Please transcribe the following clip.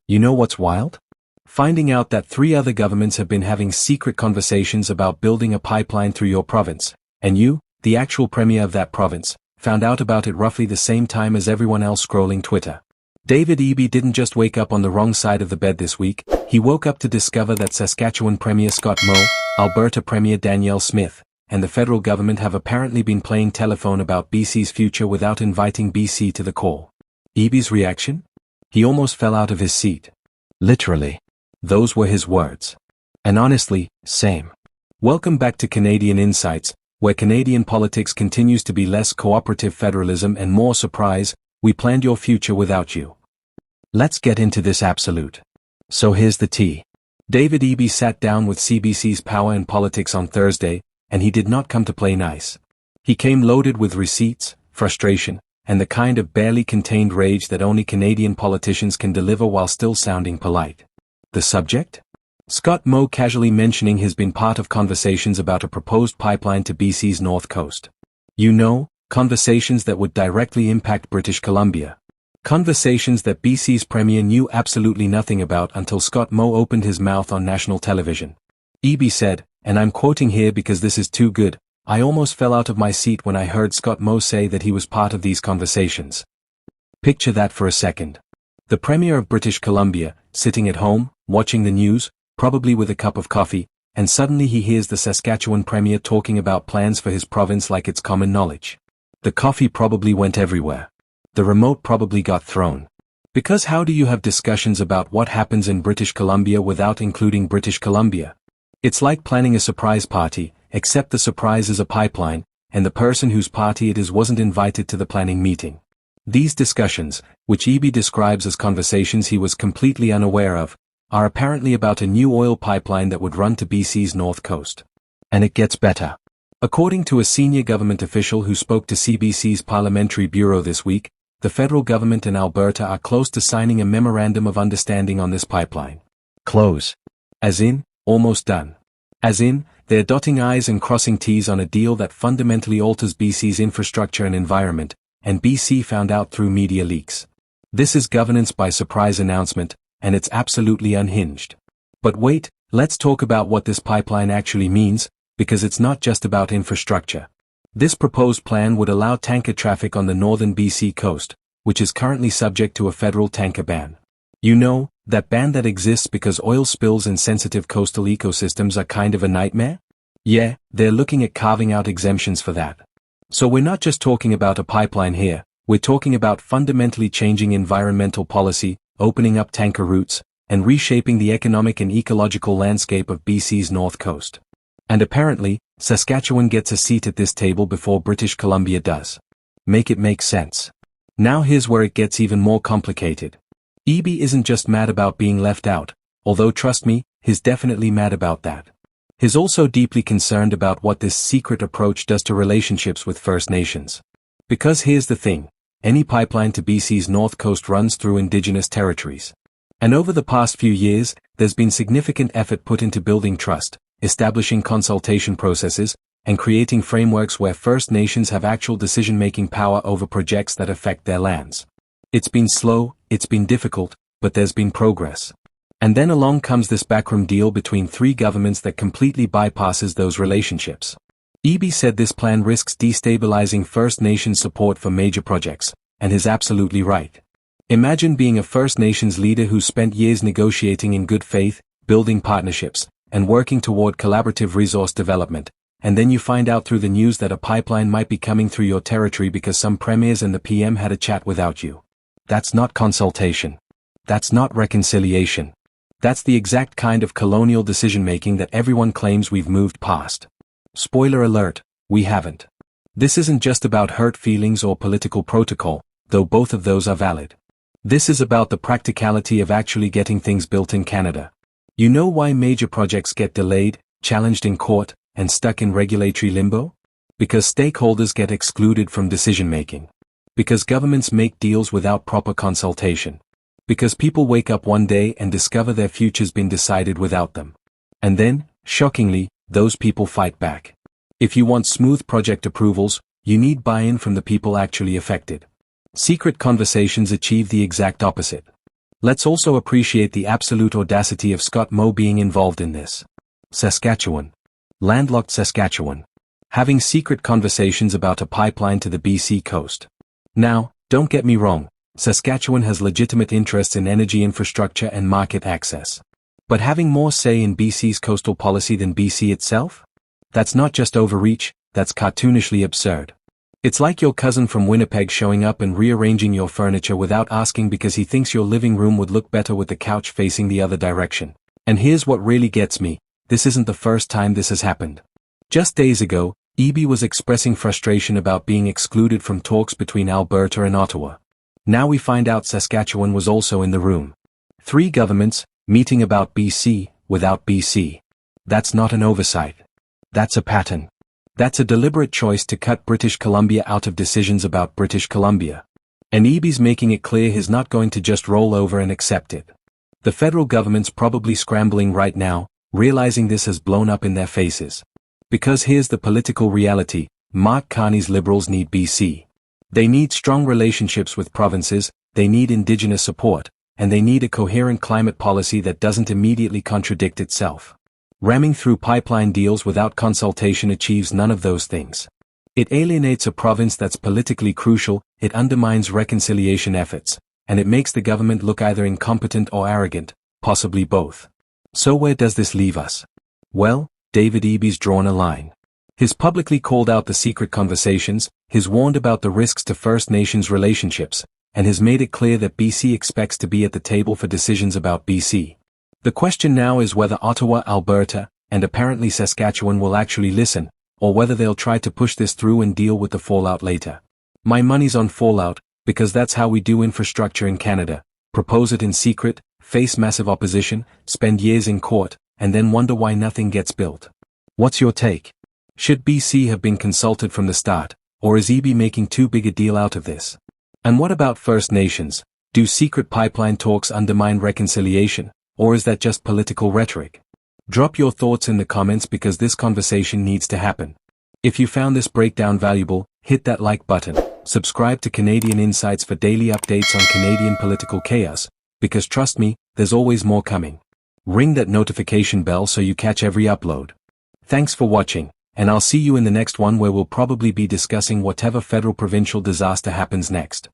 You know what's wild? Finding out that 3 other governments have been having secret conversations about building a pipeline through your province, and you, the actual premier of that province, found out about it roughly the same time as everyone else scrolling Twitter. David Eby didn't just wake up on the wrong side of the bed this week, he woke up to discover that Saskatchewan Premier Scott Moe, Alberta Premier Danielle Smith, and the federal government have apparently been playing telephone about BC's future without inviting BC to the call. Eby's reaction? He almost fell out of his seat. Literally. Those were his words. And honestly, same. Welcome back to Canadian Insights, where Canadian politics continues to be less cooperative federalism and more surprise, we planned your future without you. Let's get into this absolute. So here's the tea. David Eby sat down with CBC's Power and Politics on Thursday, and he did not come to play nice. He came loaded with receipts, frustration, and the kind of barely contained rage that only Canadian politicians can deliver while still sounding polite. The subject? Scott Moe casually mentioning he's been part of conversations about a proposed pipeline to BC's north coast. You know, conversations that would directly impact British Columbia. Conversations that BC's premier knew absolutely nothing about until Scott Moe opened his mouth on national television. Eby said, and I'm quoting here because this is too good, I almost fell out of my seat when I heard Scott Moe say that he was part of these conversations. Picture that for a second. The Premier of British Columbia, sitting at home, watching the news, probably with a cup of coffee, and suddenly he hears the Saskatchewan Premier talking about plans for his province like it's common knowledge. The coffee probably went everywhere. The remote probably got thrown. Because how do you have discussions about what happens in British Columbia without including British Columbia? It's like planning a surprise party, except the surprise is a pipeline, and the person whose party it is wasn't invited to the planning meeting. These discussions, which Eby describes as conversations he was completely unaware of, are apparently about a new oil pipeline that would run to BC's north coast. And it gets better. According to a senior government official who spoke to CBC's Parliamentary Bureau this week, the federal government and Alberta are close to signing a memorandum of understanding on this pipeline. Close. As in, almost done. As in, they're dotting I's and crossing T's on a deal that fundamentally alters BC's infrastructure and environment, and BC found out through media leaks. This is governance by surprise announcement, and it's absolutely unhinged. But wait, let's talk about what this pipeline actually means, because it's not just about infrastructure. This proposed plan would allow tanker traffic on the northern BC coast, which is currently subject to a federal tanker ban. You know, that ban that exists because oil spills in sensitive coastal ecosystems are kind of a nightmare? Yeah, they're looking at carving out exemptions for that. So we're not just talking about a pipeline here, we're talking about fundamentally changing environmental policy, opening up tanker routes, and reshaping the economic and ecological landscape of BC's north coast. And apparently, Saskatchewan gets a seat at this table before British Columbia does. Make it make sense. Now here's where it gets even more complicated. Eby isn't just mad about being left out, although trust me, he's definitely mad about that. He's also deeply concerned about what this secret approach does to relationships with First Nations. Because here's the thing, any pipeline to BC's north coast runs through Indigenous territories. And over the past few years, there's been significant effort put into building trust, establishing consultation processes, and creating frameworks where First Nations have actual decision-making power over projects that affect their lands. It's been slow, it's been difficult, but there's been progress. And then along comes this backroom deal between 3 governments that completely bypasses those relationships. Eby said this plan risks destabilizing First Nations support for major projects, and he's absolutely right. Imagine being a First Nations leader who spent years negotiating in good faith, building partnerships, and working toward collaborative resource development, and then you find out through the news that a pipeline might be coming through your territory because some premiers and the PM had a chat without you. That's not consultation. That's not reconciliation. That's the exact kind of colonial decision-making that everyone claims we've moved past. Spoiler alert, we haven't. This isn't just about hurt feelings or political protocol, though both of those are valid. This is about the practicality of actually getting things built in Canada. You know why major projects get delayed, challenged in court, and stuck in regulatory limbo? Because stakeholders get excluded from decision-making. Because governments make deals without proper consultation. Because people wake up one day and discover their future's been decided without them. And then, shockingly, those people fight back. If you want smooth project approvals, you need buy-in from the people actually affected. Secret conversations achieve the exact opposite. Let's also appreciate the absolute audacity of Scott Moe being involved in this. Saskatchewan. Landlocked Saskatchewan. Having secret conversations about a pipeline to the BC coast. Now, don't get me wrong, Saskatchewan has legitimate interests in energy infrastructure and market access. But having more say in BC's coastal policy than BC itself? That's not just overreach, that's cartoonishly absurd. It's like your cousin from Winnipeg showing up and rearranging your furniture without asking because he thinks your living room would look better with the couch facing the other direction. And here's what really gets me, this isn't the first time this has happened. Just days ago, Eby was expressing frustration about being excluded from talks between Alberta and Ottawa. Now we find out Saskatchewan was also in the room. 3 governments, meeting about BC, without BC. That's not an oversight. That's a pattern. That's a deliberate choice to cut British Columbia out of decisions about British Columbia. And Eby's making it clear he's not going to just roll over and accept it. The federal government's probably scrambling right now, realizing this has blown up in their faces. Because here's the political reality, Mark Carney's Liberals need BC. They need strong relationships with provinces, they need Indigenous support, and they need a coherent climate policy that doesn't immediately contradict itself. Ramming through pipeline deals without consultation achieves none of those things. It alienates a province that's politically crucial, it undermines reconciliation efforts, and it makes the government look either incompetent or arrogant, possibly both. So where does this leave us? Well, David Eby's drawn a line. He's publicly called out the secret conversations, he's warned about the risks to First Nations relationships, and has made it clear that BC expects to be at the table for decisions about BC. The question now is whether Ottawa, Alberta, and apparently Saskatchewan will actually listen, or whether they'll try to push this through and deal with the fallout later. My money's on fallout, because that's how we do infrastructure in Canada. Propose it in secret, face massive opposition, spend years in court, and then wonder why nothing gets built. What's your take? Should BC have been consulted from the start, or is Eby making too big a deal out of this? And what about First Nations? Do secret pipeline talks undermine reconciliation, or is that just political rhetoric? Drop your thoughts in the comments because this conversation needs to happen. If you found this breakdown valuable, hit that like button. Subscribe to Canadian Insights for daily updates on Canadian political chaos, because trust me, there's always more coming. Ring that notification bell so you catch every upload. Thanks for watching, and I'll see you in the next one where we'll probably be discussing whatever federal provincial disaster happens next.